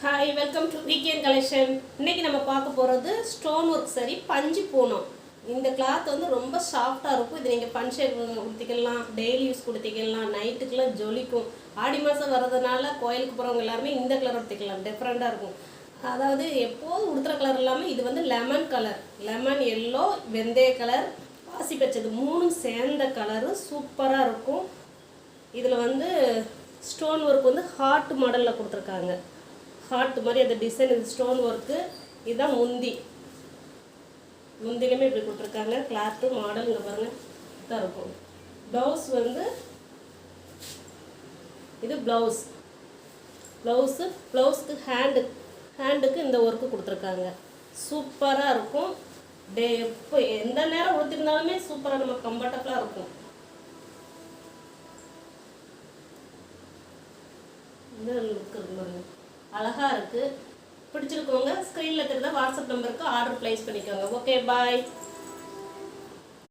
Hi welcome to weekend collection. இன்றைக்கி நம்ம பார்க்க போகிறது ஸ்டோன் ஒர்க் சரி பஞ்சு பூனம். இந்த கிளாத் வந்து ரொம்ப சாஃப்டாக இருக்கும். இது நீங்கள் ஃபங்க்ஷன் கொடுத்திக்கலாம், டெய்லி யூஸ் கொடுத்திக்கலாம், நைட்டுக்கெலாம் ஜொலிக்கும். ஆடி மாதம் வர்றதுனால கோயிலுக்கு போகிறவங்க எல்லாருமே இந்த கலர் எடுத்துக்கலாம், டிஃப்ரெண்ட்டாக இருக்கும். அதாவது எப்போதும் உடுத்துற கலர் இல்லாமல் இது வந்து லெமன் கலர், லெமன் எல்லோ, வெந்தய கலர், பாசி பச்சது மூணும் சேர்ந்த கலரு சூப்பராக இருக்கும். இதில் வந்து ஸ்டோன் ஒர்க் வந்து ஹார்ட் மாடலில் கொடுத்துருக்காங்க. ஹார்ட் மாதிரி அந்த டிசைன், இது ஸ்டோன் ஒர்க்கு. இதுதான் முந்திலுமே இப்படி கொடுத்துருக்காங்க. கிளாத்து மாடல் இங்கே பாருங்கள் தான் இருக்கும். ப்ளவுஸ் வந்து இது ப்ளவுஸுக்கு ஹேண்டுக்கு இந்த ஒர்க்கு கொடுத்துருக்காங்க. சூப்பராக இருக்கும். எப்போ எந்த நேரம் உடுத்திருந்தாலுமே சூப்பராக நம்ம கம்ஃபர்டபுளாக இருக்கும். இந்த லுக் இருக்கு பாருங்க, அழகாக இருக்குது. பிடிச்சிருக்கோங்க ஸ்க்ரீனில் தெரிஞ்ச வாட்ஸ்அப் நம்பருக்கு ஆர்டர் ப்ளேஸ் பண்ணிக்கோங்க. ஓகே, பாய்.